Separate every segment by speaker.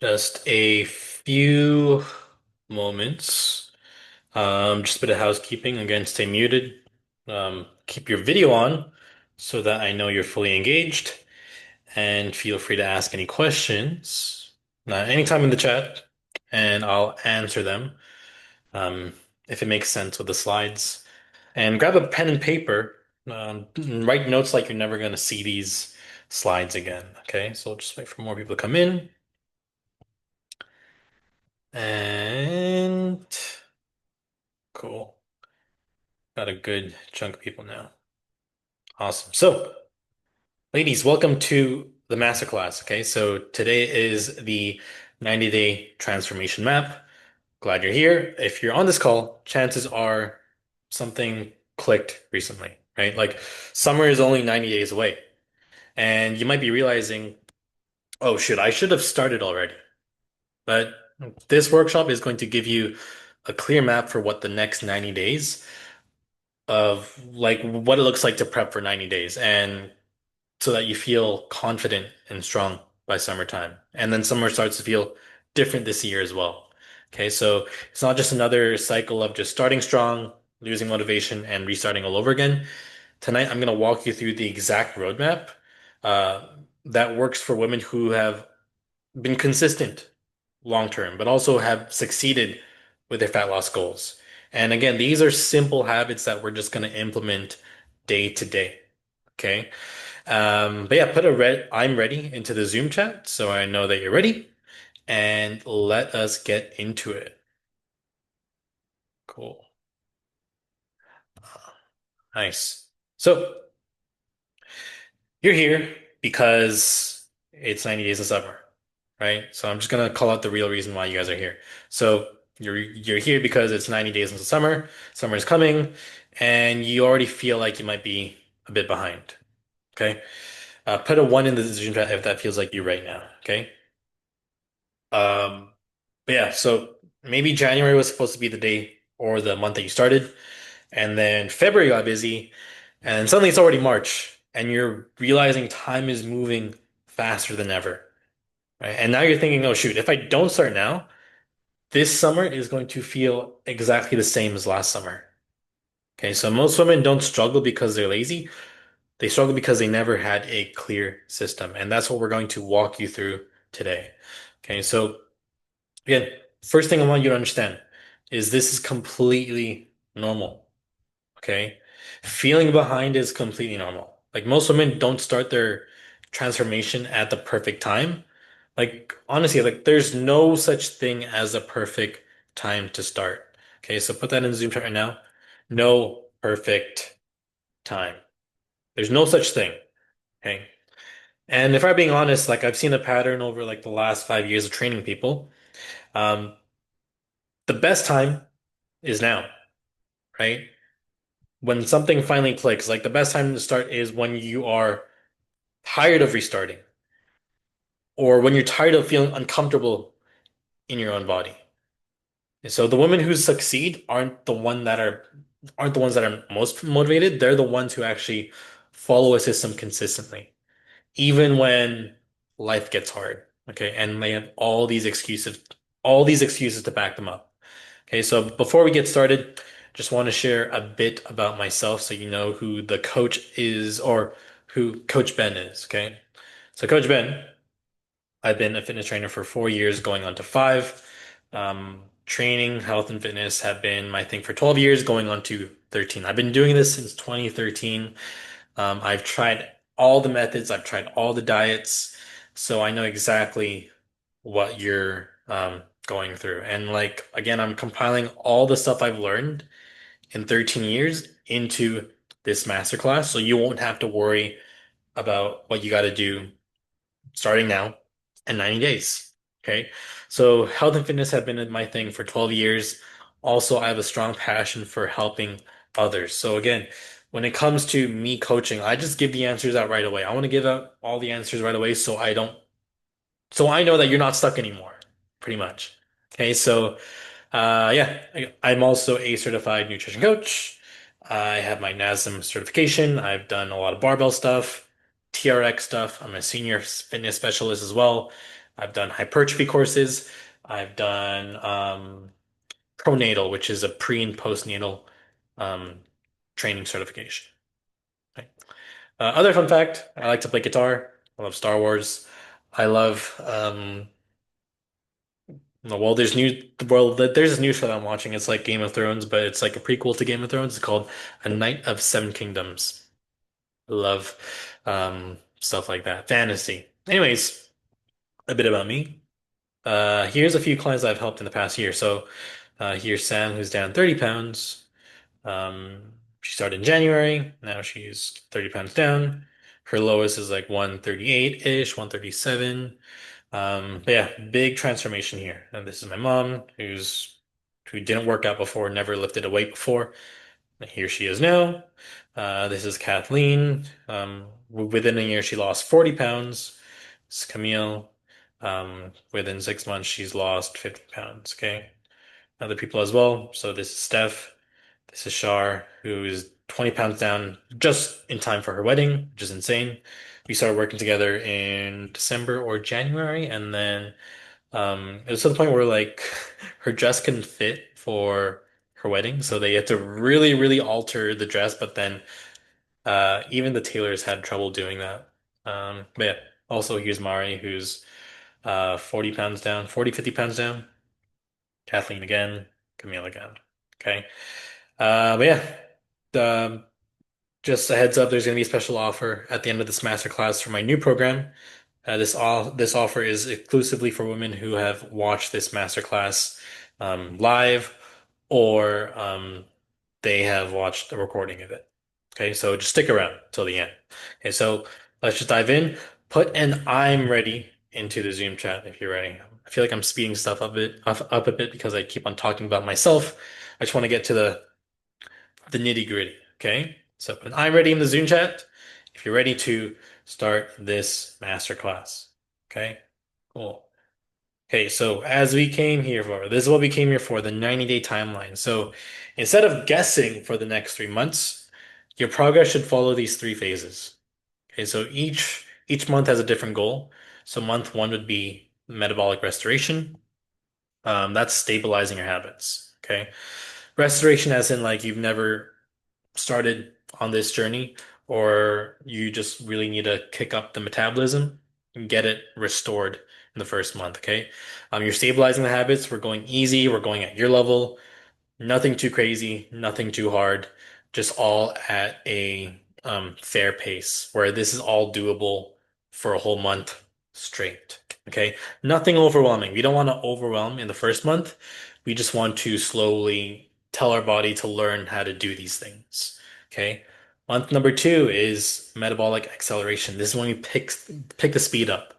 Speaker 1: Just a few moments. Just a bit of housekeeping. Again, stay muted. Keep your video on so that I know you're fully engaged. And feel free to ask any questions anytime in the chat, and I'll answer them um, if it makes sense with the slides. And grab a pen and paper. Write notes like you're never going to see these slides again. Okay, so we'll just wait for more people to come in. And cool. Got a good chunk of people now. Awesome. So, ladies, welcome to the masterclass. Okay, so today is the 90-day transformation map. Glad you're here. If you're on this call, chances are something clicked recently, right? Like summer is only 90 days away. And you might be realizing, oh, shit, I should have started already. But this workshop is going to give you a clear map for what the next 90 days of like what it looks like to prep for 90 days and so that you feel confident and strong by summertime. And then summer starts to feel different this year as well. Okay, so it's not just another cycle of just starting strong, losing motivation, and restarting all over again. Tonight, I'm going to walk you through the exact roadmap uh, that works for women who have been consistent long term, but also have succeeded with their fat loss goals. And again, these are simple habits that we're just going to implement day to day. Okay. But yeah, put a red I'm ready into the Zoom chat so I know that you're ready. And let us get into it. Cool. Nice. So you're here because it's 90 days of summer, right? So I'm just gonna call out the real reason why you guys are here. So you're here because it's 90 days until summer. Summer is coming, and you already feel like you might be a bit behind. Okay. Put a one in the decision chat if that feels like you right now. Okay. Um, but yeah, so maybe January was supposed to be the day or the month that you started, and then February got busy, and suddenly it's already March, and you're realizing time is moving faster than ever, right? And now you're thinking, oh shoot, if I don't start now, this summer is going to feel exactly the same as last summer. Okay, so most women don't struggle because they're lazy. They struggle because they never had a clear system, and that's what we're going to walk you through today. Okay, so again, first thing I want you to understand is this is completely normal. Okay. Feeling behind is completely normal. Like most women don't start their transformation at the perfect time. Like honestly, like there's no such thing as a perfect time to start. Okay, so put that in the Zoom chat right now. No perfect time. There's no such thing. Okay. And if I'm being honest, like I've seen a pattern over like the last 5 years of training people. Um, the best time is now, right? When something finally clicks, like the best time to start is when you are tired of restarting or when you're tired of feeling uncomfortable in your own body. And so the women who succeed aren't the ones that are most motivated. They're the ones who actually follow a system consistently, even when life gets hard. Okay, and they have all these excuses to back them up. Okay, so before we get started, just want to share a bit about myself so you know who the coach is or who Coach Ben is. Okay, so Coach Ben, I've been a fitness trainer for 4 years, going on to five. Training, health, and fitness have been my thing for 12 years, going on to 13. I've been doing this since 2013. I've tried all the methods, I've tried all the diets, so I know exactly what you're going through. And like again, I'm compiling all the stuff I've learned in 13 years into this masterclass, so you won't have to worry about what you got to do starting now in 90 days. Okay. So health and fitness have been my thing for 12 years. Also, I have a strong passion for helping others. So again, when it comes to me coaching, I just give the answers out right away. I want to give out all the answers right away so I know that you're not stuck anymore, pretty much. Okay. So, yeah, I'm also a certified nutrition coach. I have my NASM certification. I've done a lot of barbell stuff, TRX stuff. I'm a senior fitness specialist as well. I've done hypertrophy courses. I've done pronatal, which is a pre and postnatal um, training certification. Right. Other fun fact, I like to play guitar. I love Star Wars. I love well, there's this new show that I'm watching. It's like Game of Thrones, but it's like a prequel to Game of Thrones. It's called A Knight of Seven Kingdoms. Love stuff like that. Fantasy. Anyways, a bit about me. Here's a few clients I've helped in the past year. So here's Sam, who's down 30 pounds. She started in January. Now she's 30 pounds down. Her lowest is like 138-ish, 137. But yeah, big transformation here. And this is my mom, who didn't work out before, never lifted a weight before. Here she is now. This is Kathleen. Within a year, she lost 40 pounds. It's Camille. Within 6 months, she's lost 50 pounds. Okay. Other people as well. So this is Steph. This is Shar, who is 20 pounds down just in time for her wedding, which is insane. We started working together in December or January, and then it was to the point where like her dress couldn't fit for her wedding, so they had to really, really alter the dress. But then even the tailors had trouble doing that. But yeah, also here's Mari, who's 40 pounds down, 40, 50 pounds down. Kathleen again, Camille again. Okay. But yeah, just a heads up, there's going to be a special offer at the end of this masterclass for my new program. This offer is exclusively for women who have watched this masterclass live or they have watched a recording of it. Okay, so just stick around till the end. Okay, so let's just dive in. Put an I'm ready into the Zoom chat if you're ready. I feel like I'm speeding stuff up a bit because I keep on talking about myself. I just want to get to the nitty gritty. Okay, so put an I'm ready in the Zoom chat if you're ready to start this masterclass. Okay, cool. Okay, so as we came here for, this is what we came here for, the 90-day timeline. So instead of guessing for the next 3 months, your progress should follow these three phases. Okay, so each month has a different goal. So month one would be metabolic restoration. That's stabilizing your habits. Okay. Restoration as in like you've never started on this journey, or you just really need to kick up the metabolism and get it restored in the first month, okay? You're stabilizing the habits. We're going easy. We're going at your level. Nothing too crazy, nothing too hard, just all at a fair pace where this is all doable for a whole month straight. Okay. Nothing overwhelming. We don't want to overwhelm in the first month. We just want to slowly tell our body to learn how to do these things. Okay. Month number two is metabolic acceleration. This is when we pick the speed up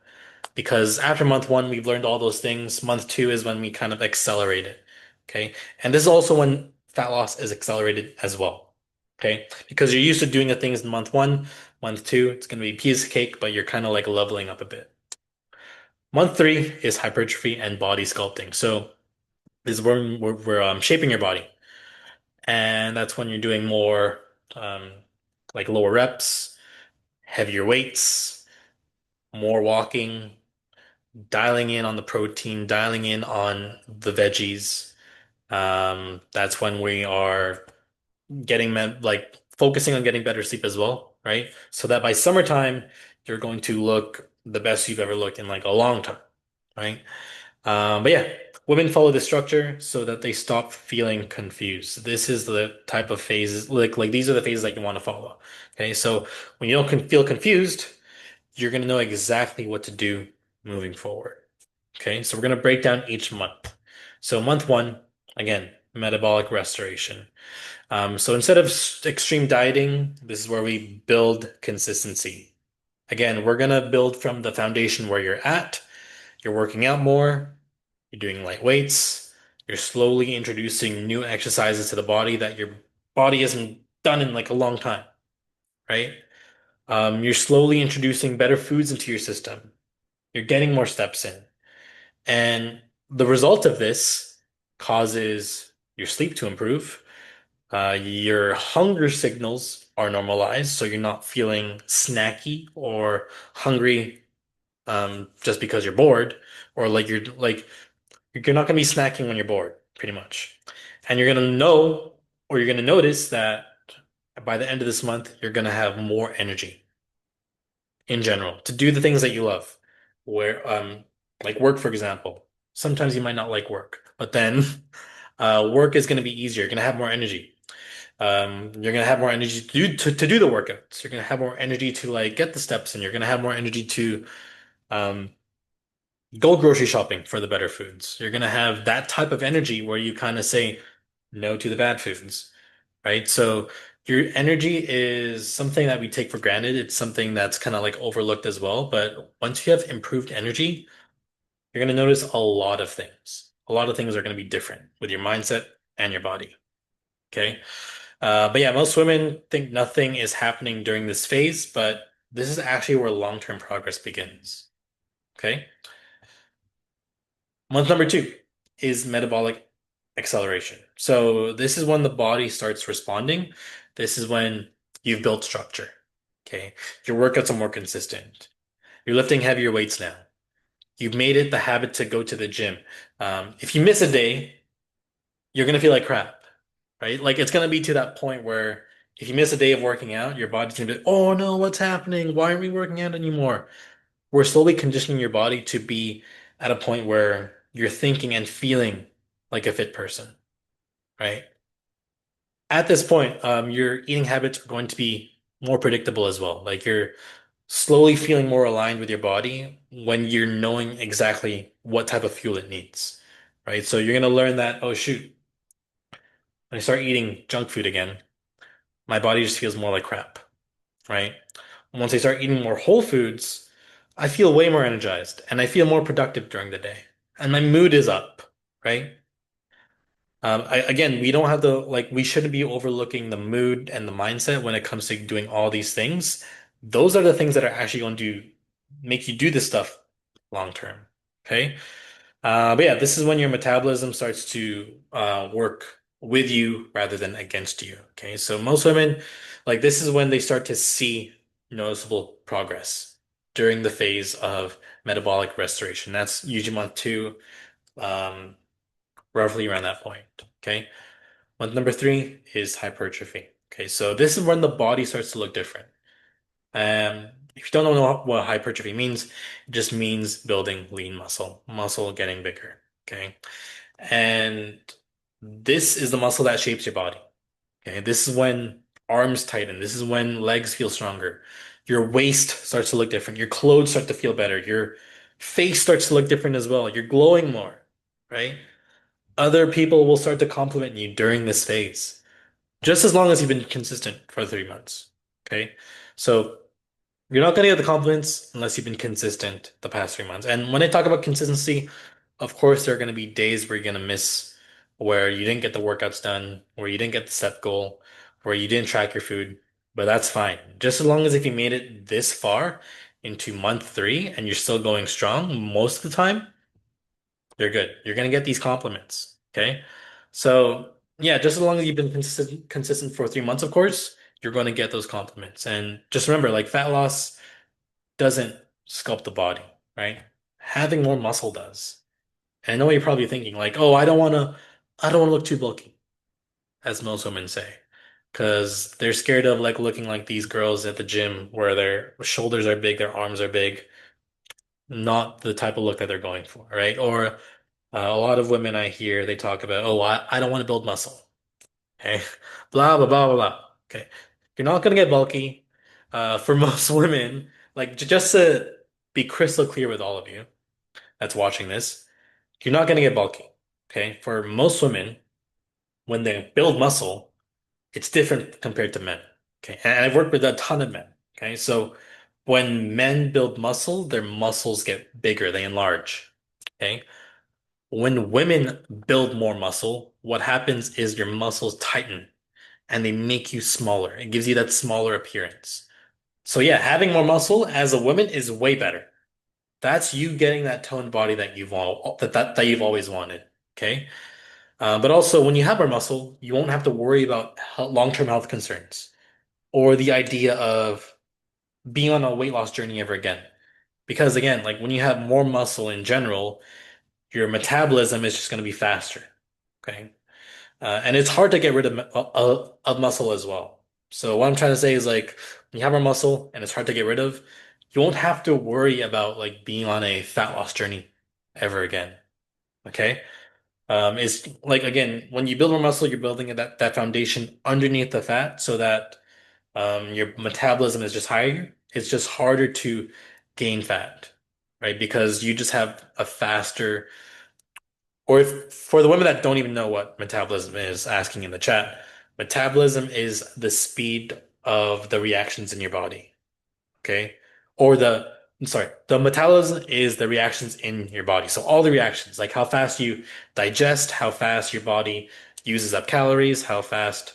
Speaker 1: because after month one, we've learned all those things. Month two is when we kind of accelerate it. Okay. And this is also when fat loss is accelerated as well. Okay. Because you're used to doing the things in month one, month two, it's going to be a piece of cake, but you're kind of like leveling up a bit. Month three is hypertrophy and body sculpting. So this is where we're shaping your body. And that's when you're doing more um, like lower reps, heavier weights, more walking, dialing in on the protein, dialing in on the veggies. That's when we are like focusing on getting better sleep as well, right? So that by summertime, you're going to look the best you've ever looked in like a long time, right? But yeah, women follow the structure so that they stop feeling confused. This is the type of phases, like these are the phases that you want to follow. Okay, so when you don't feel confused, you're going to know exactly what to do moving forward. Okay, so we're going to break down each month. So month one, again, metabolic restoration. So instead of extreme dieting, this is where we build consistency. Again, we're going to build from the foundation where you're at. You're working out more, you're doing light weights, you're slowly introducing new exercises to the body that your body hasn't done in like a long time, right? You're slowly introducing better foods into your system. You're getting more steps in. And the result of this causes your sleep to improve. Your hunger signals are normalized, so you're not feeling snacky or hungry just because you're bored, or you're not gonna be snacking when you're bored, pretty much. And you're gonna know, or you're gonna notice that by the end of this month, you're gonna have more energy in general to do the things that you love. Where like work, for example. Sometimes you might not like work, but then work is gonna be easier. You're gonna have more energy. You're gonna have more energy to do the workouts. You're gonna have more energy to like get the steps in. You're gonna have more energy to um go grocery shopping for the better foods. You're gonna have that type of energy where you kind of say no to the bad foods, right? So your energy is something that we take for granted. It's something that's kind of like overlooked as well. But once you have improved energy, you're gonna notice a lot of things. A lot of things are gonna be different with your mindset and your body. Okay. But yeah, most women think nothing is happening during this phase, but this is actually where long-term progress begins. Okay. Month number two is metabolic acceleration. So this is when the body starts responding. This is when you've built structure. Okay. Your workouts are more consistent. You're lifting heavier weights now. You've made it the habit to go to the gym. If you miss a day, you're gonna feel like crap, right? Like it's gonna be to that point where if you miss a day of working out, your body's gonna be like, oh no, what's happening? Why aren't we working out anymore? We're slowly conditioning your body to be at a point where you're thinking and feeling like a fit person, right? At this point, your eating habits are going to be more predictable as well. Like you're slowly feeling more aligned with your body when you're knowing exactly what type of fuel it needs, right? So you're gonna learn that, oh shoot, when I start eating junk food again, my body just feels more like crap, right? Once I start eating more whole foods, I feel way more energized and I feel more productive during the day. And my mood is up, right? Again, we don't have to, like, we shouldn't be overlooking the mood and the mindset when it comes to doing all these things. Those are the things that are actually going to make you do this stuff long term. Okay. But yeah, this is when your metabolism starts to work with you rather than against you. Okay, so most women, like this is when they start to see noticeable progress during the phase of metabolic restoration. That's usually month two, um, roughly around that point. Okay, month number three is hypertrophy. Okay, so this is when the body starts to look different. If you don't know what hypertrophy means, it just means building lean muscle, muscle getting bigger. Okay. And this is the muscle that shapes your body. Okay. This is when arms tighten. This is when legs feel stronger. Your waist starts to look different. Your clothes start to feel better. Your face starts to look different as well. You're glowing more, right? Other people will start to compliment you during this phase, just as long as you've been consistent for 3 months. Okay. So you're not going to get the compliments unless you've been consistent the past 3 months. And when I talk about consistency, of course, there are going to be days where you're going to miss, where you didn't get the workouts done, where you didn't get the set goal, where you didn't track your food. But that's fine. Just as long as if you made it this far into month three and you're still going strong most of the time, you're good. You're going to get these compliments. Okay. So yeah, just as long as you've been consistent for 3 months, of course, you're going to get those compliments. And just remember, like fat loss doesn't sculpt the body, right? Having more muscle does. And I know what you're probably thinking, like, oh, I don't want to look too bulky, as most women say, because they're scared of like looking like these girls at the gym where their shoulders are big, their arms are big, not the type of look that they're going for, right? Or a lot of women I hear, they talk about, oh, I don't want to build muscle. Okay. Blah, blah, blah, blah, blah. Okay. You're not going to get bulky. For most women, like just to be crystal clear with all of you that's watching this, you're not going to get bulky. Okay. For most women, when they build muscle, it's different compared to men. Okay. And I've worked with a ton of men. Okay. So when men build muscle, their muscles get bigger, they enlarge. Okay. When women build more muscle, what happens is your muscles tighten and they make you smaller. It gives you that smaller appearance. So yeah, having more muscle as a woman is way better. That's you getting that toned body that that you've always wanted. Okay. But also when you have more muscle, you won't have to worry about long-term health concerns or the idea of being on a weight loss journey ever again. Because again, like when you have more muscle in general, your metabolism is just going to be faster. Okay. And it's hard to get rid of muscle as well. So what I'm trying to say is like when you have more muscle and it's hard to get rid of, you won't have to worry about like being on a fat loss journey ever again. Okay? It's like again, when you build more muscle, you're building that foundation underneath the fat so that your metabolism is just higher. It's just harder to gain fat, right? Because you just have a faster, or if for the women that don't even know what metabolism is, asking in the chat, metabolism is the speed of the reactions in your body, okay? Or I'm sorry, the metabolism is the reactions in your body. So all the reactions, like how fast you digest, how fast your body uses up calories, how fast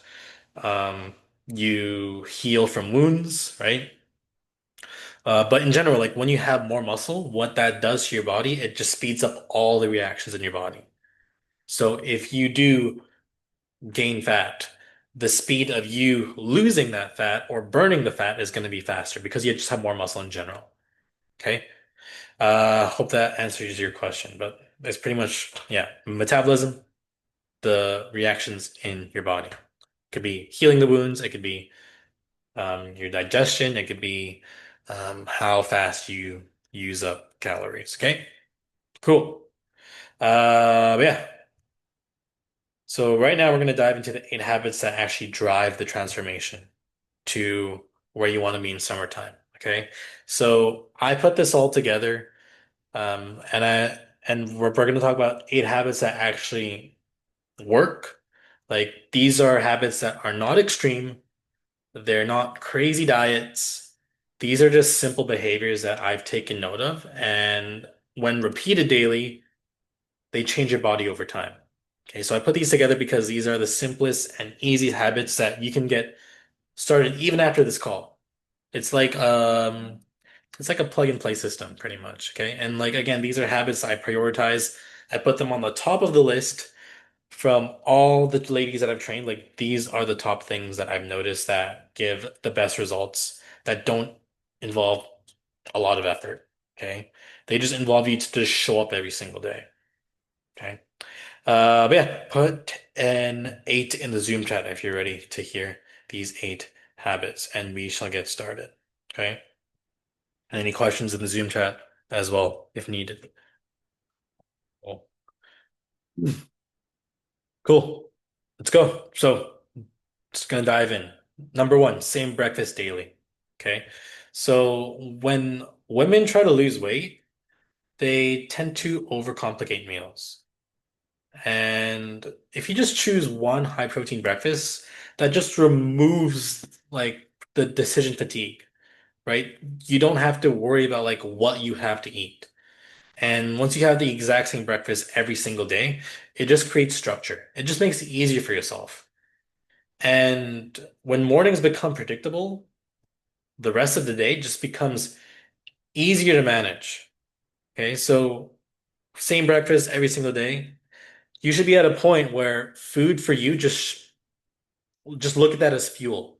Speaker 1: you heal from wounds, right? But in general, like when you have more muscle, what that does to your body, it just speeds up all the reactions in your body. So if you do gain fat, the speed of you losing that fat or burning the fat is going to be faster because you just have more muscle in general. Okay. Hope that answers your question, but it's pretty much, yeah, metabolism, the reactions in your body. Could be healing the wounds, it could be your digestion, it could be how fast you use up calories. Okay. Cool. But yeah. So right now we're going to dive into the 8 habits that actually drive the transformation to where you want to be in summertime. Okay. So I put this all together, and we're going to talk about 8 habits that actually work. Like these are habits that are not extreme. They're not crazy diets. These are just simple behaviors that I've taken note of, and when repeated daily, they change your body over time. Okay, so I put these together because these are the simplest and easiest habits that you can get started even after this call. It's like um it's like a plug and play system pretty much, okay? And like again, these are habits I prioritize. I put them on the top of the list from all the ladies that I've trained. Like these are the top things that I've noticed that give the best results that don't involve a lot of effort, okay? They just involve you to just show up every single day, okay? But yeah, put an 8 in the Zoom chat if you're ready to hear these 8 habits, and we shall get started. Okay? And any questions in the Zoom chat as well, if needed. Cool. Cool. Let's go. So, just gonna dive in. Number one, same breakfast daily. Okay? So, when women try to lose weight, they tend to overcomplicate meals. And if you just choose one high protein breakfast, that just removes like the decision fatigue, right? You don't have to worry about like what you have to eat. And once you have the exact same breakfast every single day, it just creates structure. It just makes it easier for yourself. And when mornings become predictable, the rest of the day just becomes easier to manage. Okay, so same breakfast every single day. You should be at a point where food for you just look at that as fuel.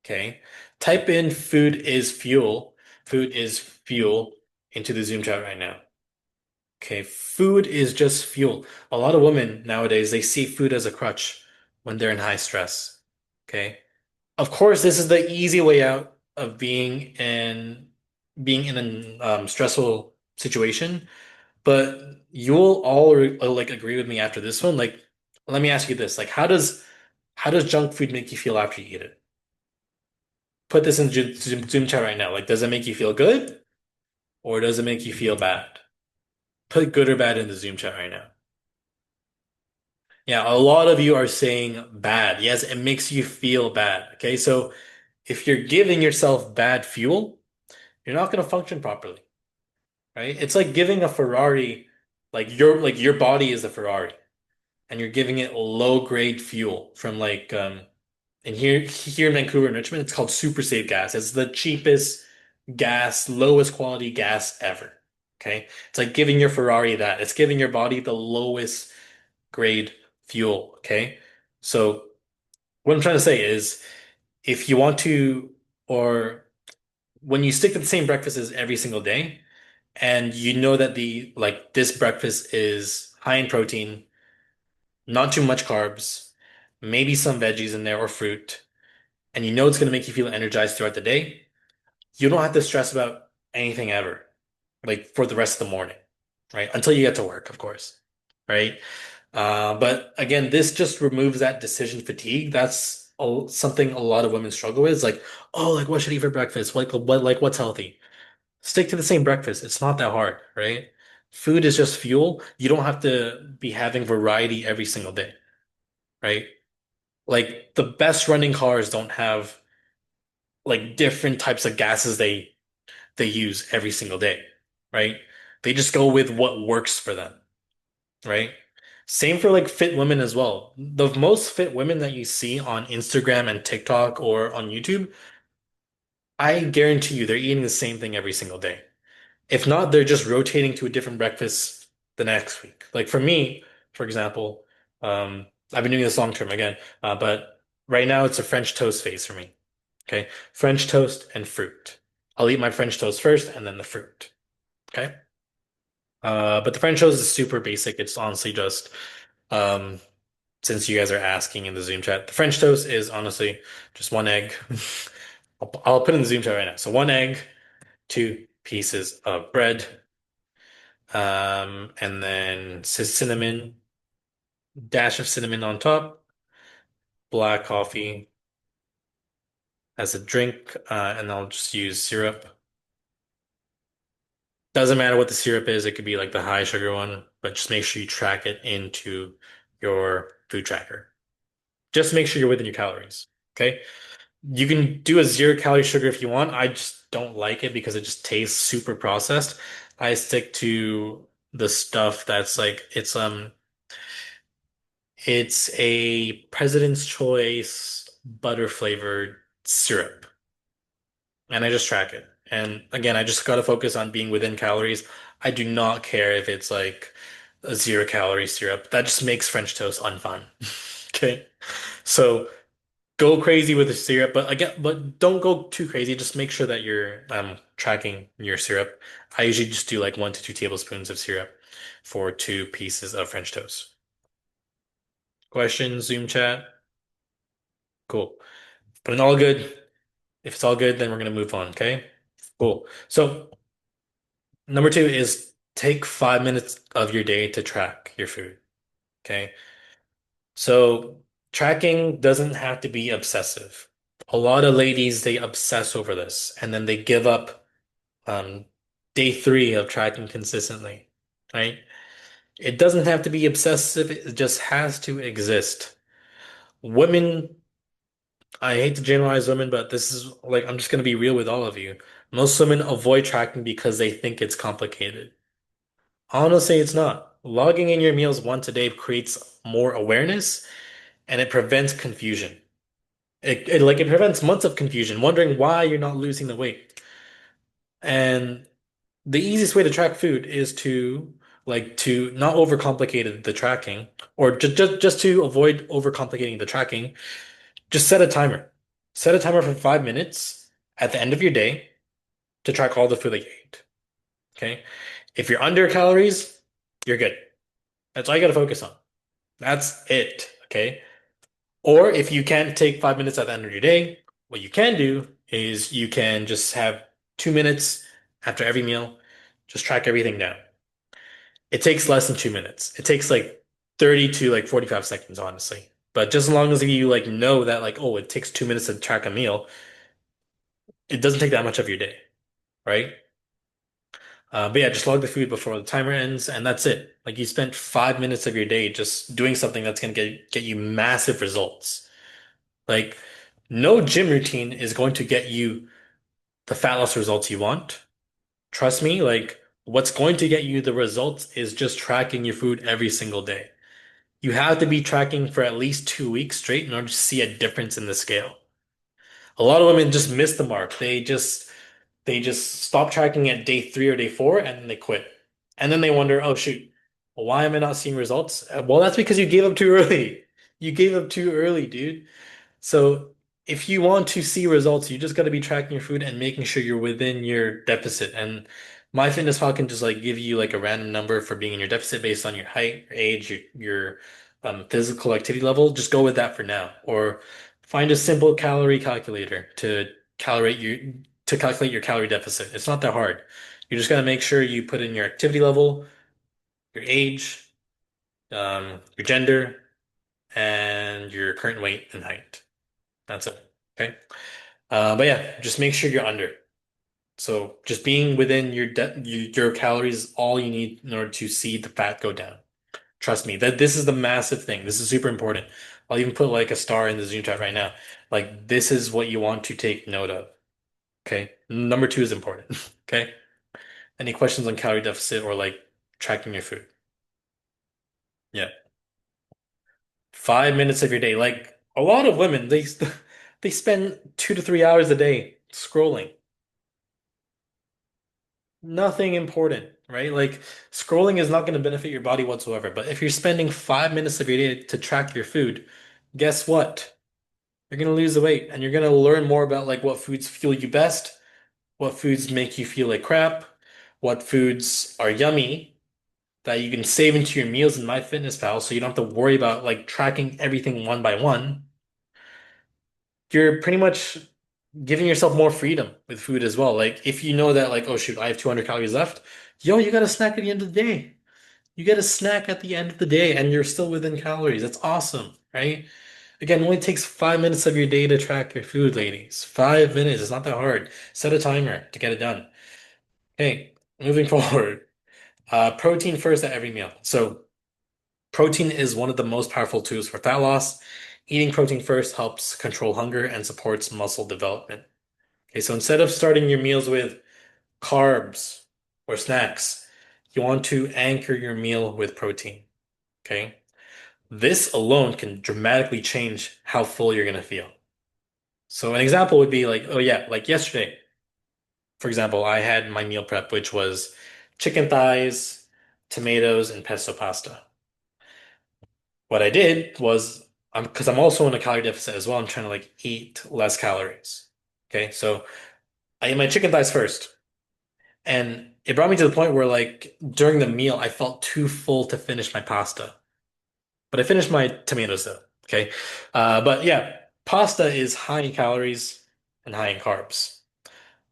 Speaker 1: Okay. Type in food is fuel into the Zoom chat right now. Okay. Food is just fuel. A lot of women nowadays, they see food as a crutch when they're in high stress. Okay. Of course, this is the easy way out of being in a stressful situation, but you'll all like agree with me after this one. Like, let me ask you this: like, how does junk food make you feel after you eat it? Put this in Zoom chat right now. Like, does it make you feel good or does it make you feel bad? Put good or bad in the Zoom chat right now. Yeah, a lot of you are saying bad. Yes, it makes you feel bad. Okay, so if you're giving yourself bad fuel, you're not going to function properly, right? It's like giving a Ferrari, like your body is a Ferrari, and you're giving it low grade fuel from and here in Vancouver and Richmond, it's called Super Save gas. It's the cheapest gas, lowest quality gas ever. Okay. It's like giving your Ferrari that. It's giving your body the lowest grade fuel. Okay. So what I'm trying to say is if you want to, or when you stick to the same breakfasts every single day, and you know that the like this breakfast is high in protein, not too much carbs, maybe some veggies in there or fruit, and you know it's going to make you feel energized throughout the day, you don't have to stress about anything ever, like for the rest of the morning, right? Until you get to work, of course, right? But again, this just removes that decision fatigue. That's something a lot of women struggle with. It's like, oh, like what should I eat for breakfast? Like what's healthy? Stick to the same breakfast. It's not that hard, right? Food is just fuel. You don't have to be having variety every single day, right? Like the best running cars don't have like different types of gases they use every single day, right? They just go with what works for them, right? Same for like fit women as well. The most fit women that you see on Instagram and TikTok or on YouTube, I guarantee you they're eating the same thing every single day. If not, they're just rotating to a different breakfast the next week. Like for me, for example, I've been doing this long term again, but right now it's a French toast phase for me. Okay. French toast and fruit. I'll eat my French toast first and then the fruit. Okay. But the French toast is super basic. It's honestly just, um, since you guys are asking in the Zoom chat, the French toast is honestly just one egg. I'll put in the Zoom chat right now. So one egg, two pieces of bread, and then cinnamon, dash of cinnamon on top, black coffee as a drink, and I'll just use syrup. Doesn't matter what the syrup is, it could be like the high sugar one, but just make sure you track it into your food tracker. Just make sure you're within your calories. Okay. You can do a 0 calorie sugar if you want. I just don't like it because it just tastes super processed. I stick to the stuff that's like it's a President's Choice butter flavored syrup. And I just track it. And again, I just gotta focus on being within calories. I do not care if it's like a 0 calorie syrup. That just makes French toast unfun. Okay. So go crazy with the syrup, but again, but don't go too crazy. Just make sure that you're tracking your syrup. I usually just do like 1 to 2 tablespoons of syrup for 2 pieces of French toast. Questions, Zoom chat? Cool. But it's all good. If it's all good, then we're gonna move on, okay? Cool. So number two is take 5 minutes of your day to track your food. Okay. So tracking doesn't have to be obsessive. A lot of ladies, they obsess over this and then they give up um, day three of tracking consistently, right? It doesn't have to be obsessive, it just has to exist. Women, I hate to generalize women, but this is like, I'm just going to be real with all of you. Most women avoid tracking because they think it's complicated. Honestly, it's not. Logging in your meals once a day creates more awareness and it prevents confusion. It prevents months of confusion, wondering why you're not losing the weight. And the easiest way to track food is to not overcomplicate the tracking or just to avoid overcomplicating the tracking, just set a timer. Set a timer for 5 minutes at the end of your day to track all the food that you ate. Okay? If you're under calories, you're good. That's all you got to focus on. That's it. Okay. Or if you can't take 5 minutes at the end of your day, what you can do is you can just have 2 minutes after every meal, just track everything down. It takes less than 2 minutes. It takes like 30 to like 45 seconds, honestly. But just as long as you like know that like, oh, it takes 2 minutes to track a meal, it doesn't take that much of your day, right? But yeah, just log the food before the timer ends, and that's it. Like you spent 5 minutes of your day just doing something that's gonna get you massive results. Like no gym routine is going to get you the fat loss results you want. Trust me, like what's going to get you the results is just tracking your food every single day. You have to be tracking for at least 2 weeks straight in order to see a difference in the scale. A lot of women just miss the mark. They just stop tracking at day three or day four and then they quit. And then they wonder, oh shoot, why am I not seeing results? Well, that's because you gave up too early. You gave up too early, dude. So if you want to see results, you just got to be tracking your food and making sure you're within your deficit. And MyFitnessPal can just like give you like a random number for being in your deficit based on your height, your age, your physical activity level. Just go with that for now, or find a simple calorie calculator to calculate your calorie deficit. It's not that hard. You just got to make sure you put in your activity level, your age, your gender, and your current weight and height. That's it. Okay. But yeah, just make sure you're under. So just being within your calories is all you need in order to see the fat go down. Trust me, that this is the massive thing. This is super important. I'll even put like a star in the Zoom chat right now. Like this is what you want to take note of. Okay. Number two is important. Okay. Any questions on calorie deficit or like tracking your food? Yeah. 5 minutes of your day. Like a lot of women, they spend 2 to 3 hours a day scrolling. Nothing important, right? Like scrolling is not going to benefit your body whatsoever. But if you're spending 5 minutes of your day to track your food, guess what? You're going to lose the weight and you're going to learn more about like what foods fuel you best, what foods make you feel like crap, what foods are yummy that you can save into your meals in MyFitnessPal so you don't have to worry about like tracking everything one by one. You're pretty much giving yourself more freedom with food as well. Like if you know that like, oh shoot, I have 200 calories left, yo, you got a snack at the end of the day. You get a snack at the end of the day and you're still within calories. That's awesome, right? Again, it only takes 5 minutes of your day to track your food, ladies. 5 minutes. It's not that hard. Set a timer to get it done. Okay, moving forward. Protein first at every meal. So protein is one of the most powerful tools for fat loss. Eating protein first helps control hunger and supports muscle development. Okay, so instead of starting your meals with carbs or snacks, you want to anchor your meal with protein. Okay. This alone can dramatically change how full you're going to feel. So an example would be like, oh yeah, like yesterday, for example, I had my meal prep, which was chicken thighs, tomatoes, and pesto pasta. What I did was, because I'm also in a calorie deficit as well, I'm trying to like eat less calories. Okay, so I ate my chicken thighs first. And it brought me to the point where, like, during the meal, I felt too full to finish my pasta. But I finished my tomatoes though. Okay. But yeah, pasta is high in calories and high in carbs.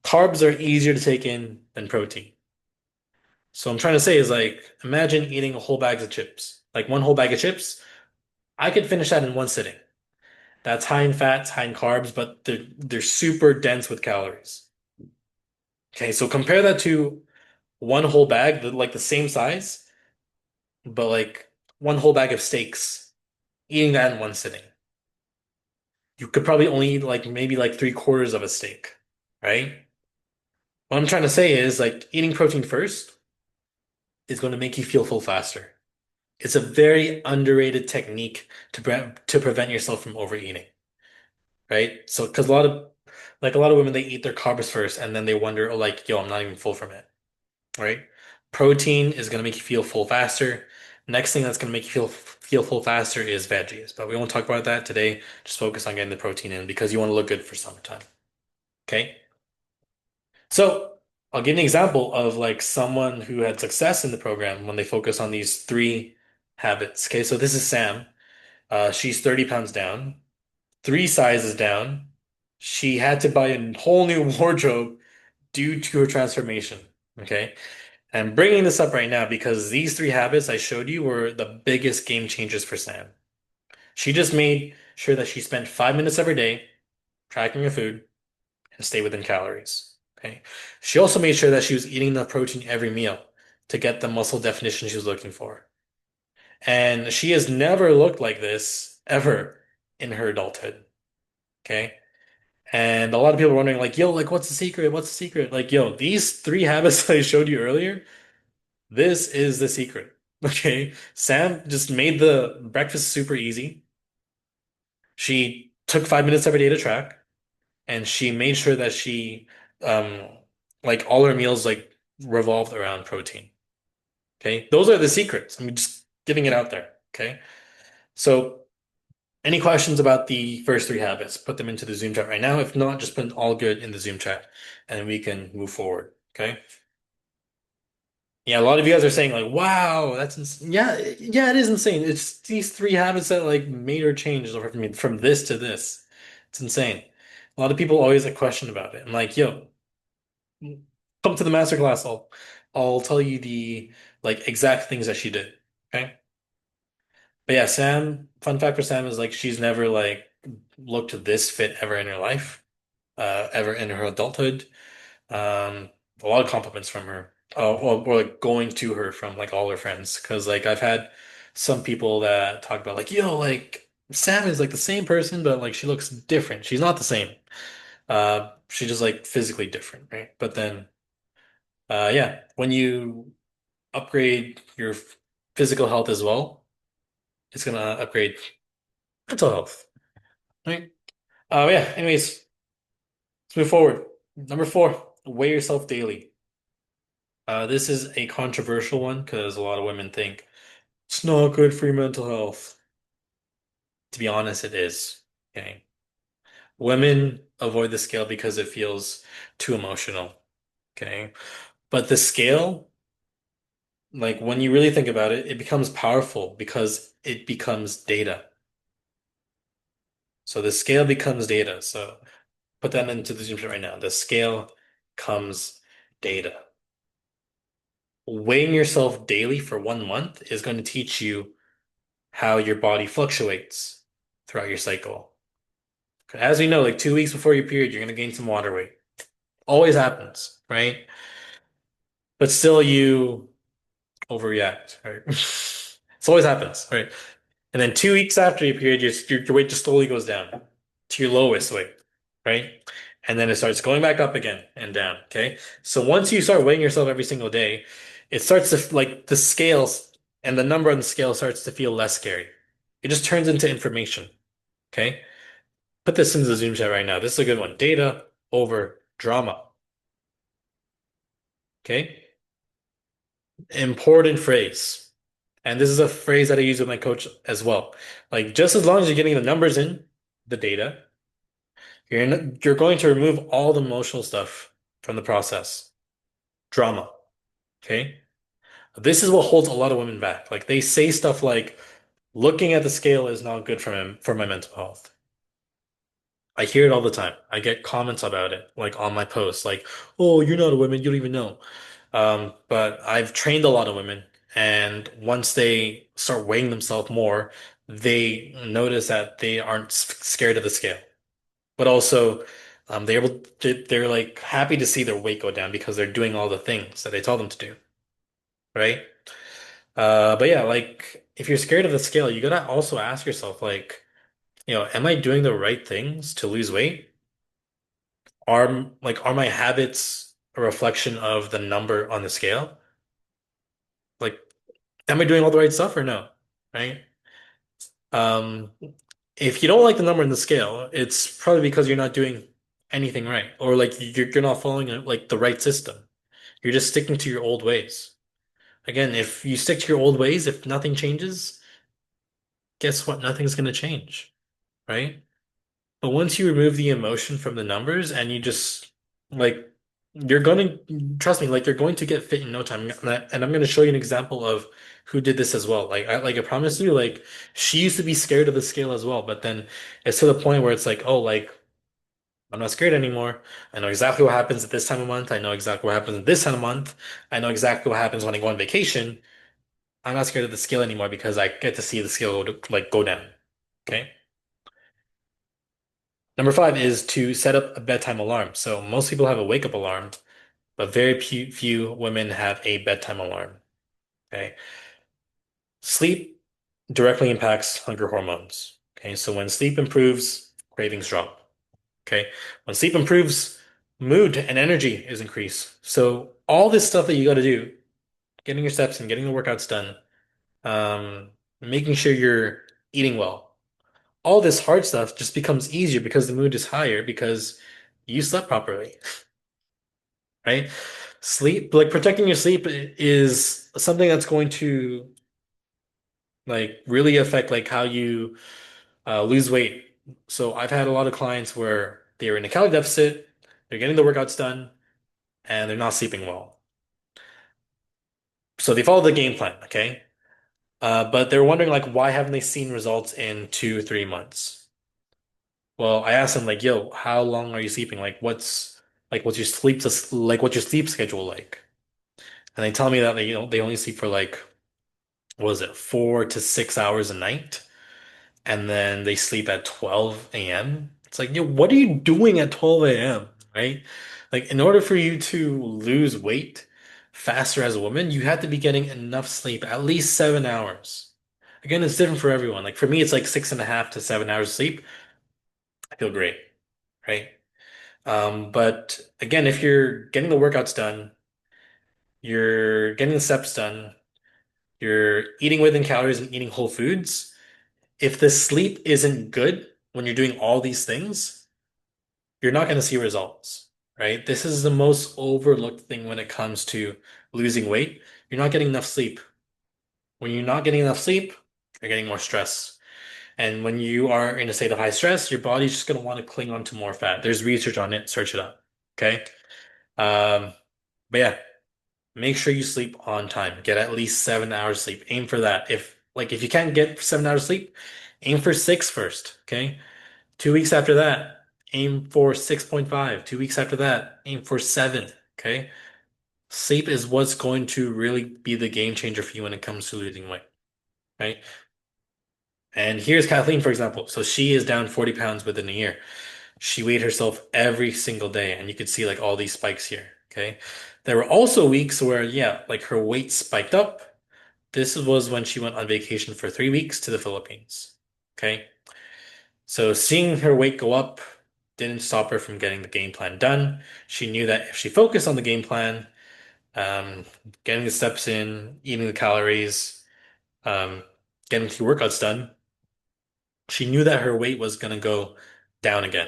Speaker 1: Carbs are easier to take in than protein. So I'm trying to say is like, imagine eating a whole bag of chips. Like one whole bag of chips, I could finish that in one sitting. That's high in fats, high in carbs, but they're super dense with calories. Okay, so compare that to one whole bag, like the same size, but like one whole bag of steaks, eating that in one sitting. You could probably only eat like maybe like 3/4 of a steak, right? What I'm trying to say is like eating protein first is going to make you feel full faster. It's a very underrated technique to prevent yourself from overeating, right? So because a lot of women they eat their carbs first and then they wonder, oh, like, yo, I'm not even full from it, right? Protein is going to make you feel full faster. Next thing that's going to make you feel full faster is veggies, but we won't talk about that today. Just focus on getting the protein in because you want to look good for summertime. Okay? So, I'll give you an example of like someone who had success in the program when they focus on these three habits. Okay, so this is Sam. She's 30 pounds down, three sizes down. She had to buy a whole new wardrobe due to her transformation. Okay. I'm bringing this up right now because these three habits I showed you were the biggest game changers for Sam. She just made sure that she spent 5 minutes every day tracking her food and stay within calories. Okay. She also made sure that she was eating enough protein every meal to get the muscle definition she was looking for. And she has never looked like this ever in her adulthood. Okay. And a lot of people are wondering, like, yo, like, what's the secret? What's the secret? Like, yo, these three habits I showed you earlier, this is the secret. Okay. Sam just made the breakfast super easy. She took 5 minutes every day to track, and she made sure that um, like, all her meals, like, revolved around protein. Okay. Those are the secrets. I'm just giving it out there. Okay. So, Any questions about the first three habits? Put them into the Zoom chat right now. If not, just put all good in the Zoom chat and we can move forward. Okay. Yeah, a lot of you guys are saying like, "Wow, that's insane." Yeah, yeah, it is insane. It's these three habits that like made or changed over from this to this. It's insane. A lot of people always have a question about it. I'm like, "Yo, come to the masterclass. I'll tell you the like exact things that she did." Okay. But yeah, Sam, fun fact for Sam is like she's never like looked this fit ever in her life, ever in her adulthood. Um, a lot of compliments from her, or like going to her from like all her friends. Because like I've had some people that talk about like, yo, like Sam is like the same person, but like she looks different. She's not the same. She's just like physically different, right? But then, yeah, when you upgrade your physical health as well, it's gonna upgrade mental health, right? Yeah. Anyways, let's move forward. Number four, weigh yourself daily. This is a controversial one because a lot of women think it's not good for your mental health. To be honest, it is. Okay. Women avoid the scale because it feels too emotional. Okay. But the scale, like when you really think about it, it becomes powerful because it becomes data. So the scale becomes data. So put that into the Zoom chat right now. The scale comes data. Weighing yourself daily for 1 month is going to teach you how your body fluctuates throughout your cycle. As we know, like 2 weeks before your period, you're gonna gain some water weight. Always happens, right? But still you overreact, right? It always happens, right? And then 2 weeks after your period, your weight just slowly goes down to your lowest weight, right? And then it starts going back up again and down, okay? So once you start weighing yourself every single day, it starts to like the scales and the number on the scale starts to feel less scary. It just turns into information, okay? Put this into the Zoom chat right now. This is a good one. Data over drama. Okay? Important phrase. And this is a phrase that I use with my coach as well. Like just as long as you're getting the numbers in, the data, you're going to remove all the emotional stuff from the process. Drama. Okay? This is what holds a lot of women back. Like they say stuff like, looking at the scale is not good for my mental health. I hear it all the time. I get comments about it, like on my posts, like, "Oh, you're not a woman, you don't even know." But I've trained a lot of women, and once they start weighing themselves more, they notice that they aren't scared of the scale. But also, they're like happy to see their weight go down because they're doing all the things that they tell them to do, right? But yeah, like if you're scared of the scale, you gotta also ask yourself, like, am I doing the right things to lose weight? Are my habits a reflection of the number on the scale? Like, am I doing all the right stuff or no? Right? Um, if you don't like the number in the scale, it's probably because you're not doing anything right, or like you're not following like the right system. You're just sticking to your old ways. Again, if you stick to your old ways, if nothing changes, guess what? Nothing's gonna change, right? But once you remove the emotion from the numbers and you just like you're going to trust me, like you're going to get fit in no time. And I'm going to show you an example of who did this as well. I promise you, like she used to be scared of the scale as well, but then it's to the point where it's like, oh, like I'm not scared anymore. I know exactly what happens at this time of month. I know exactly what happens at this time of month. I know exactly what happens when I go on vacation. I'm not scared of the scale anymore because I get to see the scale like go down. Okay. Number five is to set up a bedtime alarm. So most people have a wake up alarm, but very few women have a bedtime alarm. Okay. Sleep directly impacts hunger hormones. Okay. So when sleep improves, cravings drop. Okay. When sleep improves, mood and energy is increased. So all this stuff that you got to do, getting your steps and getting the workouts done, um, making sure you're eating well, all this hard stuff just becomes easier because the mood is higher because you slept properly. Right? Sleep, like protecting your sleep is something that's going to like really affect like how you Lose weight. So I've had a lot of clients where they're in a calorie deficit, they're getting the workouts done, and they're not sleeping well. So they follow the game plan, okay? But they're wondering like why haven't they seen results in 2, 3 months? Well, I asked them like, yo, how long are you sleeping? What's your what's your sleep schedule like? And they tell me that they only sleep for like what was it, 4 to 6 hours a night, and then they sleep at 12 a.m. It's like, yo, what are you doing at 12 a.m., right? Like, in order for you to lose weight faster as a woman, you have to be getting enough sleep, at least 7 hours. Again, it's different for everyone. Like, for me, it's like 6.5 to 7 hours of sleep. I feel great, right? But again, if you're getting the workouts done, you're getting the steps done, you're eating within calories and eating whole foods, if the sleep isn't good when you're doing all these things, you're not going to see results, right? This is the most overlooked thing when it comes to losing weight. You're not getting enough sleep. When you're not getting enough sleep, you're getting more stress. And when you are in a state of high stress, your body's just going to want to cling on to more fat. There's research on it. Search it up. Okay. Um, but yeah, make sure you sleep on time. Get at least 7 hours sleep. Aim for that. If you can't get 7 hours sleep, aim for six first. Okay. 2 weeks after that, aim for 6.5. 2 weeks after that, aim for seven. Okay. Sleep is what's going to really be the game changer for you when it comes to losing weight. Right. And here's Kathleen, for example. So she is down 40 pounds within a year. She weighed herself every single day, and you could see like all these spikes here. Okay. There were also weeks where, yeah, like her weight spiked up. This was when she went on vacation for 3 weeks to the Philippines. Okay. So seeing her weight go up didn't stop her from getting the game plan done. She knew that if she focused on the game plan, um, getting the steps in, eating the calories, um, getting the workouts done, she knew that her weight was going to go down again.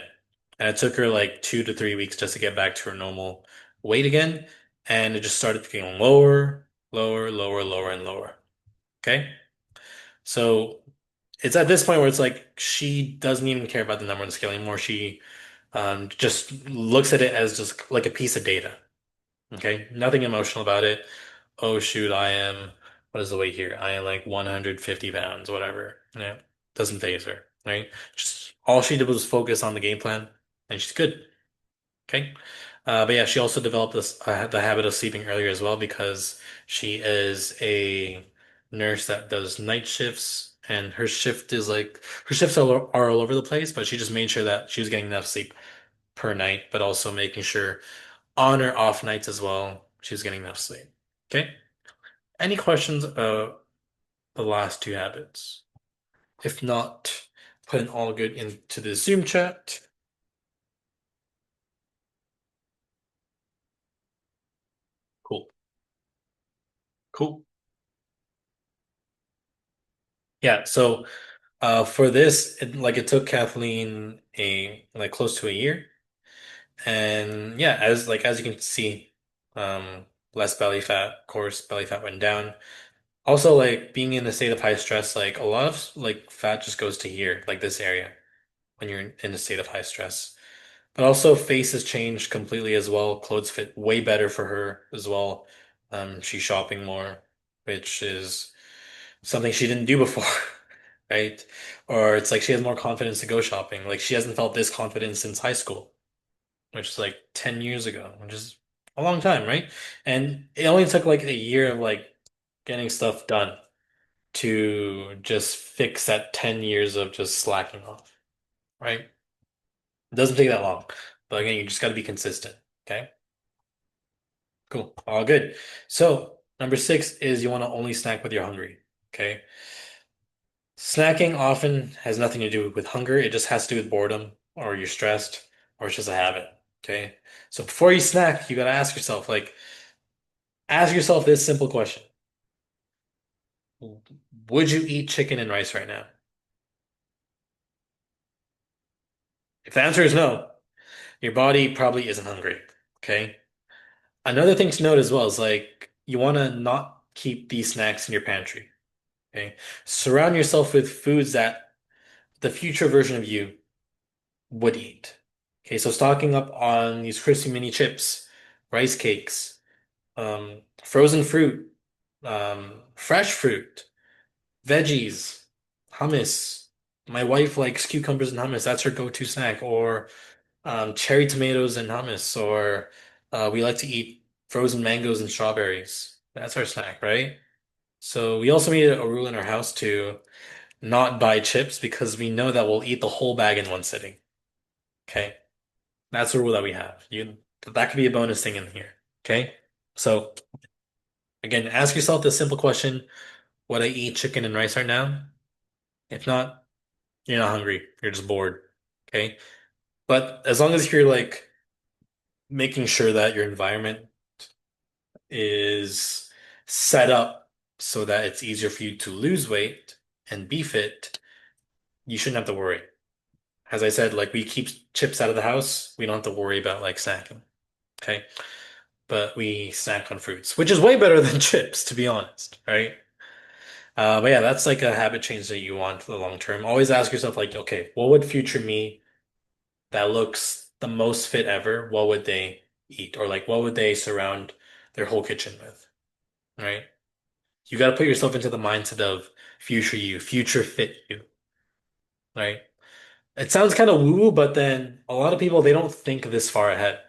Speaker 1: And it took her like 2 to 3 weeks just to get back to her normal weight again. And it just started getting lower, lower, lower, lower, and lower. Okay. So it's at this point where it's like she doesn't even care about the number on the scale anymore. She just looks at it as just like a piece of data. Okay. Nothing emotional about it. Oh, shoot, what is the weight here? I am like 150 pounds, whatever. Yeah. Doesn't phase her, right? Just all she did was focus on the game plan and she's good. Okay. But yeah, she also developed the habit of sleeping earlier as well because she is a nurse that does night shifts, and her shifts are all over the place, but she just made sure that she was getting enough sleep per night, but also making sure on her off nights as well, she was getting enough sleep. Okay. Any questions about the last two habits? If not, put an all good into the Zoom chat. Cool. Cool. Yeah, so for this, it took Kathleen a like close to a year, and yeah, as you can see, less belly fat, of course, belly fat went down. Also, like being in a state of high stress, like a lot of like fat just goes to here, like this area, when you're in a state of high stress. But also, face has changed completely as well. Clothes fit way better for her as well. She's shopping more, which is something she didn't do before, right? Or it's like she has more confidence to go shopping. Like she hasn't felt this confident since high school, which is like 10 years ago, which is a long time, right? And it only took like a year of like getting stuff done to just fix that 10 years of just slacking off, right? It doesn't take that long. But again, you just got to be consistent, okay? Cool. All good. So, number six is you want to only snack when you're hungry, okay? Snacking often has nothing to do with hunger. It just has to do with boredom or you're stressed or it's just a habit. Okay. So before you snack, you got to ask yourself this simple question. Would you eat chicken and rice right now? If the answer is no, your body probably isn't hungry. Okay. Another thing to note as well is like you want to not keep these snacks in your pantry. Okay. Surround yourself with foods that the future version of you would eat. Okay, so stocking up on these crispy mini chips, rice cakes, frozen fruit, fresh fruit, veggies, hummus. My wife likes cucumbers and hummus. That's her go-to snack. Or cherry tomatoes and hummus. Or we like to eat frozen mangoes and strawberries. That's our snack, right? So we also made a rule in our house to not buy chips because we know that we'll eat the whole bag in one sitting. Okay? That's the rule that we have. That could be a bonus thing in here. Okay? So again, ask yourself the simple question, would I eat chicken and rice right now? If not, you're not hungry. You're just bored. Okay? But as long as you're like making sure that your environment is set up so that it's easier for you to lose weight and be fit, you shouldn't have to worry. As I said, like we keep chips out of the house, we don't have to worry about like snacking. Okay? But we snack on fruits, which is way better than chips, to be honest, right? But yeah, that's like a habit change that you want for the long term. Always ask yourself, like, okay, what would future me that looks the most fit ever, what would they eat? Or like, what would they surround their whole kitchen with, right? You got to put yourself into the mindset of future you, future fit you, right? It sounds kind of woo-woo, but then a lot of people, they don't think this far ahead.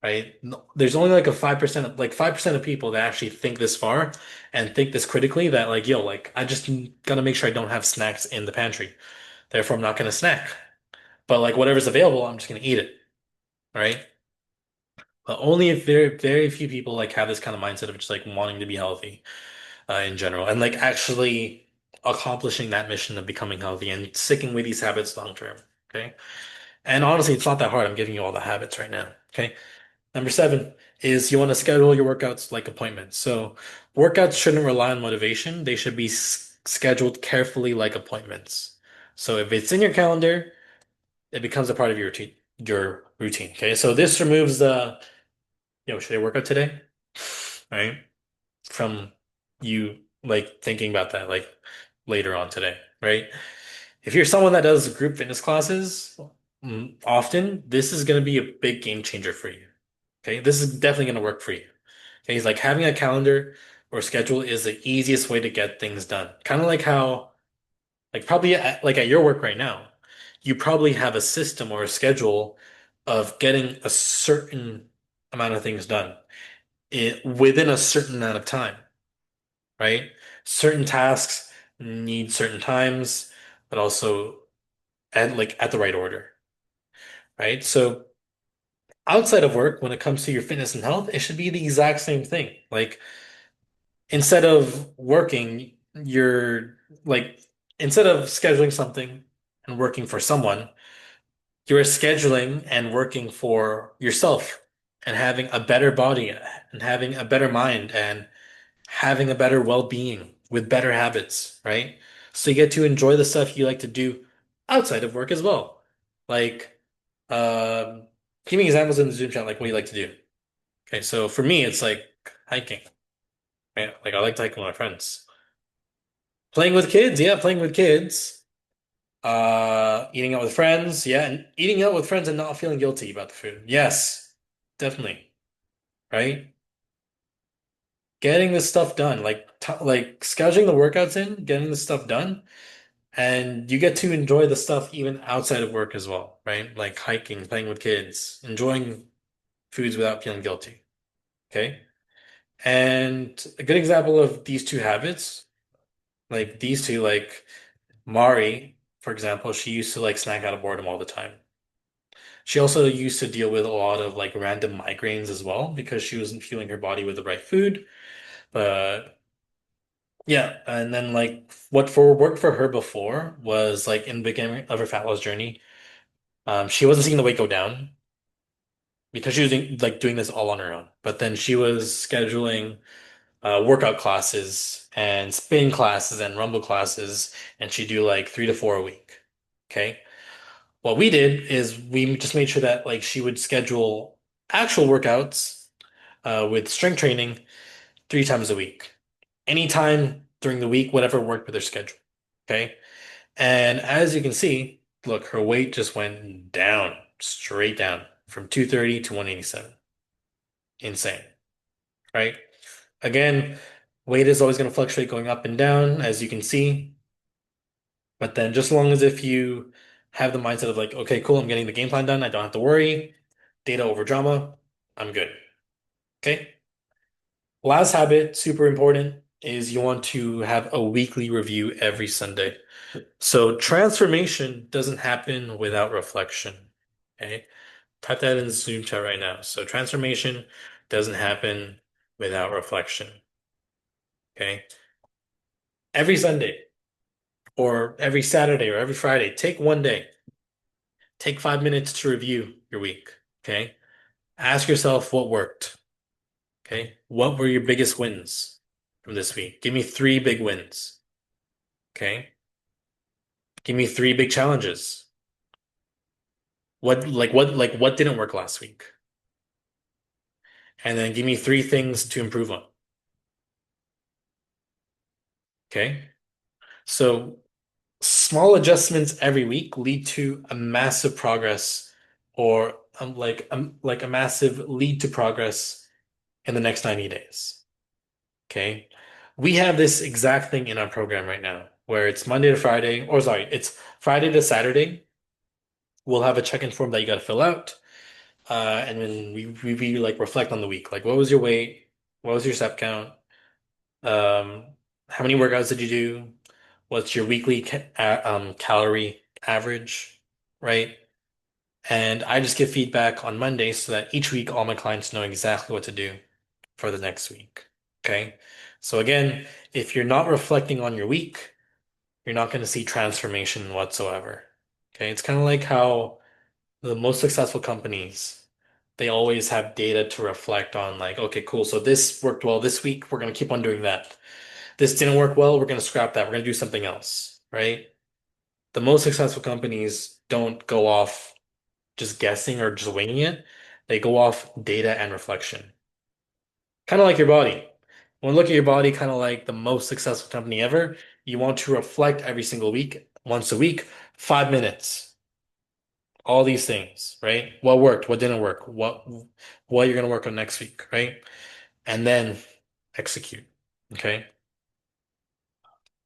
Speaker 1: Right? There's only like a 5%, like 5% of people that actually think this far and think this critically that like, yo, like I just gotta make sure I don't have snacks in the pantry. Therefore, I'm not gonna snack. But like whatever's available, I'm just gonna eat it. Right? But only if very few people like have this kind of mindset of just like wanting to be healthy in general and like actually accomplishing that mission of becoming healthy and sticking with these habits long term. Okay. And honestly, it's not that hard. I'm giving you all the habits right now. Okay. Number seven is you want to schedule your workouts like appointments. So workouts shouldn't rely on motivation. They should be scheduled carefully like appointments. So if it's in your calendar, it becomes a part of your routine, Okay. So this removes the, should I work out today? Right? From you like thinking about that like later on today, right? If you're someone that does group fitness classes often, this is going to be a big game changer for you. Okay, this is definitely going to work for you. Okay, it's like having a calendar or schedule is the easiest way to get things done. Kind of like how, like probably like at your work right now, you probably have a system or a schedule of getting a certain amount of things done within a certain amount of time, right? Certain tasks need certain times, but also at the right order, right? So outside of work, when it comes to your fitness and health, it should be the exact same thing. Like instead of working, you're like, instead of scheduling something and working for someone, you're scheduling and working for yourself and having a better body and having a better mind and having a better well-being with better habits, right? So you get to enjoy the stuff you like to do outside of work as well. Like, give me examples in the Zoom chat, like what do you like to do? Okay, so for me, it's like hiking. Right? Like I like to hike with my friends. Playing with kids, yeah, playing with kids. Eating out with friends, yeah, and eating out with friends and not feeling guilty about the food. Yes, definitely, right? Getting this stuff done, like like scheduling the workouts in, getting this stuff done, and you get to enjoy the stuff even outside of work as well, right? Like hiking, playing with kids, enjoying foods without feeling guilty. Okay? And a good example of these two habits, like these two, like Mari, for example, she used to like snack out of boredom all the time. She also used to deal with a lot of like random migraines as well because she wasn't fueling her body with the right food. But yeah, and then like what for worked for her before was like in the beginning of her fat loss journey, she wasn't seeing the weight go down because she was doing this all on her own. But then she was scheduling workout classes and spin classes and rumble classes, and she'd do like 3 to 4 a week. Okay. What we did is we just made sure that like she would schedule actual workouts with strength training 3 times a week. Anytime during the week, whatever worked with her schedule. Okay. And as you can see, look, her weight just went down, straight down from 230 to 187. Insane, right? Again, weight is always going to fluctuate going up and down, as you can see. But then just as long as if you have the mindset of like, okay, cool, I'm getting the game plan done. I don't have to worry. Data over drama. I'm good. Okay. Last habit, super important, is you want to have a weekly review every Sunday. So transformation doesn't happen without reflection. Okay. Type that in the Zoom chat right now. So transformation doesn't happen without reflection. Okay. Every Sunday or every Saturday or every Friday, take one day. Take 5 minutes to review your week. Okay. Ask yourself what worked. Okay. What were your biggest wins from this week? Give me three big wins. Okay. Give me three big challenges. What didn't work last week? And then give me three things to improve on. Okay. So small adjustments every week lead to a massive progress or like a massive lead to progress in the next 90 days. Okay. We have this exact thing in our program right now where it's Monday to Friday, or sorry, it's Friday to Saturday. We'll have a check-in form that you got to fill out. And then we like reflect on the week. Like, what was your weight? What was your step count? Um, how many workouts did you do? What's your weekly calorie average, right? And I just give feedback on Monday so that each week all my clients know exactly what to do for the next week. Okay. So again, if you're not reflecting on your week, you're not going to see transformation whatsoever. Okay. It's kind of like how the most successful companies, they always have data to reflect on, like, okay, cool. So this worked well this week. We're going to keep on doing that. This didn't work well. We're going to scrap that. We're going to do something else. Right. The most successful companies don't go off just guessing or just winging it. They go off data and reflection. Kind of like your body. When you look at your body, kind of like the most successful company ever, you want to reflect every single week, once a week, 5 minutes. All these things, right? What worked, what didn't work, what you're gonna work on next week, right? And then execute. Okay.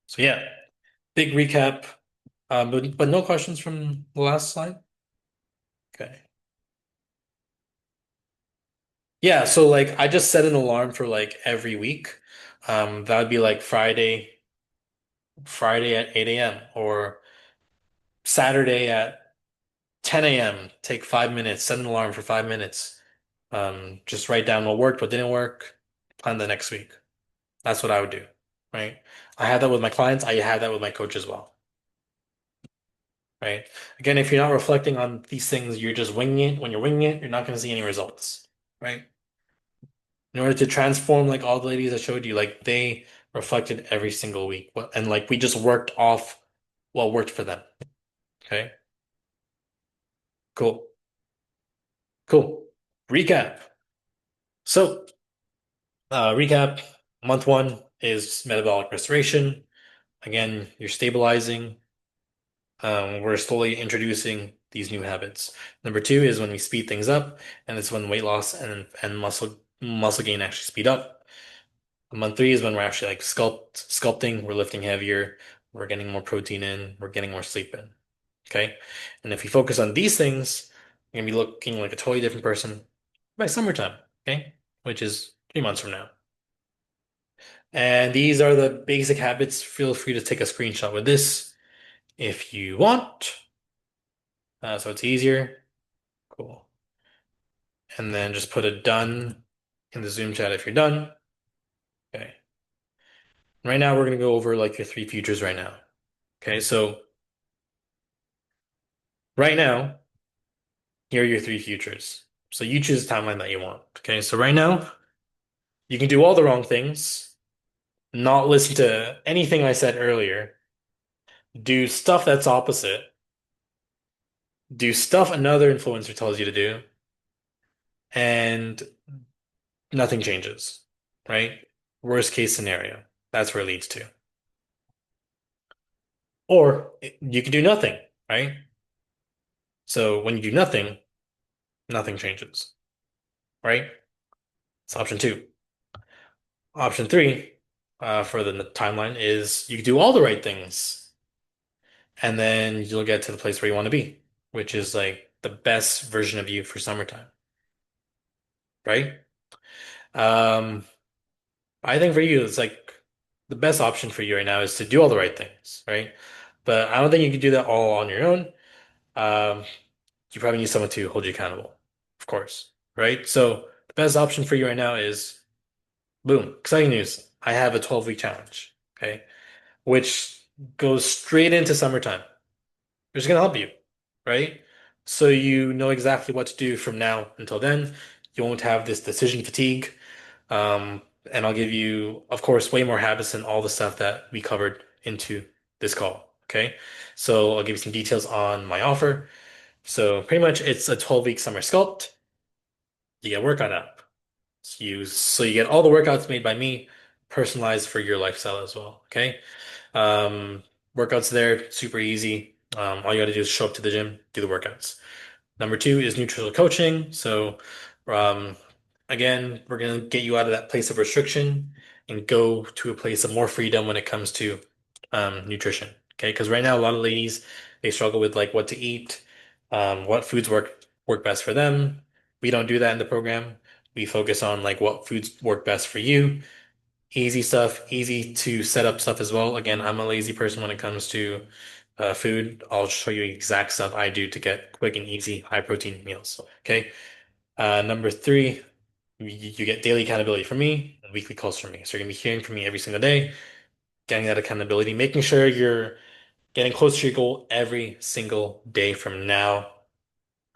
Speaker 1: So yeah, big recap. But no questions from the last slide. Okay. Yeah, so like I just set an alarm for like every week. That would be like Friday at 8 a.m. or Saturday at 10 a.m. Take 5 minutes, set an alarm for 5 minutes. Just write down what worked, what didn't work, plan the next week. That's what I would do, right? I had that with my clients. I had that with my coach as well, right? Again, if you're not reflecting on these things, you're just winging it. When you're winging it, you're not going to see any results, right? In order to transform, like all the ladies I showed you, like they reflected every single week. And like we just worked off what worked for them. Okay, cool, cool. Recap. So, recap, month one is metabolic restoration. Again, you're stabilizing. We're slowly introducing these new habits. Number two is when we speed things up, and it's when weight loss and muscle gain actually speed up. Month three is when we're actually like sculpting, we're lifting heavier, we're getting more protein in, we're getting more sleep in. Okay? And if you focus on these things, you're gonna be looking like a totally different person by summertime, okay? Which is 3 months from now. And these are the basic habits. Feel free to take a screenshot with this if you want. So it's easier. Cool. And then just put a done in the Zoom chat if you're done. Okay. Right now we're gonna go over like your three futures right now. Okay, so right now, here are your three futures. So you choose the timeline that you want. Okay, so right now, you can do all the wrong things, not listen to anything I said earlier, do stuff that's opposite, do stuff another influencer tells you to do, and nothing changes, right? Worst case scenario. That's where it leads to. Or you can do nothing, right? So when you do nothing, nothing changes, right? It's option two. Option three, for the timeline is you can do all the right things, and then you'll get to the place where you want to be, which is like the best version of you for summertime, right? Um, I think for you, it's like the best option for you right now is to do all the right things, right? But I don't think you can do that all on your own. Um, you probably need someone to hold you accountable, of course, right? So the best option for you right now is boom, exciting news. I have a 12-week challenge, okay? Which goes straight into summertime, which is going to help you, right? So you know exactly what to do from now until then. You won't have this decision fatigue. Um, and I'll give you, of course, way more habits than all the stuff that we covered into this call. Okay. So I'll give you some details on my offer. So pretty much it's a 12-week summer sculpt. You get workout app. So you get all the workouts made by me, personalized for your lifestyle as well. Okay. Um, Workouts there, super easy. All you got to do is show up to the gym, do the workouts. Number two is nutritional coaching. So, um, again, we're going to get you out of that place of restriction and go to a place of more freedom when it comes to nutrition. Okay, because right now a lot of ladies they struggle with like what to eat, what foods work best for them. We don't do that in the program. We focus on like what foods work best for you. Easy stuff, easy to set up stuff as well. Again, I'm a lazy person when it comes to food. I'll show you exact stuff I do to get quick and easy, high protein meals. Okay. Number three, you get daily accountability from me, and weekly calls from me. So you're gonna be hearing from me every single day, getting that accountability, making sure you're getting close to your goal every single day from now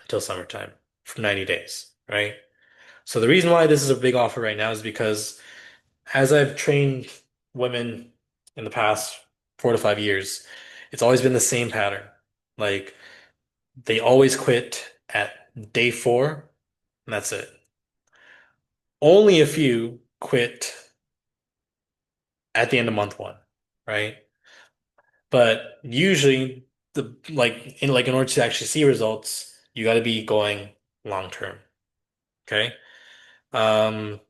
Speaker 1: until summertime for 90 days, right? So the reason why this is a big offer right now is because as I've trained women in the past 4 to 5 years, it's always been the same pattern. Like they always quit at day four, and that's it. Only a few quit at the end of month one, right? But usually the in order to actually see results, you got to be going long term. Okay. Um,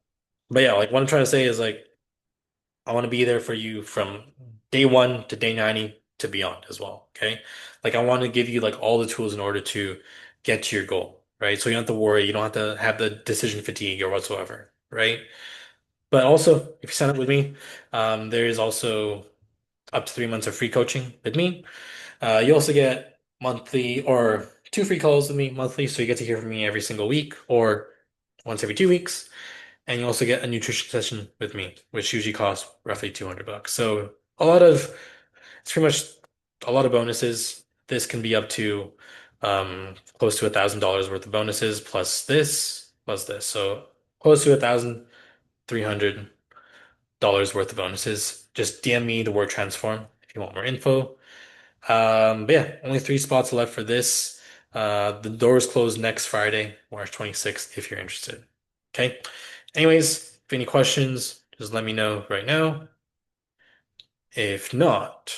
Speaker 1: but yeah, like what I'm trying to say is like I want to be there for you from day one to day 90 to beyond as well. Okay. Like I want to give you like all the tools in order to get to your goal, right? So you don't have to worry, you don't have to have the decision fatigue or whatsoever, right? But also, if you sign up with me, there is also up to 3 months of free coaching with me. You also get monthly or two free calls with me monthly, so you get to hear from me every single week or once every 2 weeks. And you also get a nutrition session with me, which usually costs roughly $200. So it's pretty much a lot of bonuses. This can be up to close to $1,000 worth of bonuses plus this. So close to 1,300 dollars worth of bonuses. Just DM me the word transform if you want more info. But yeah, only 3 spots left for this. The doors close next Friday, March 26th, if you're interested. Okay. Anyways, if any questions, just let me know right now. If not,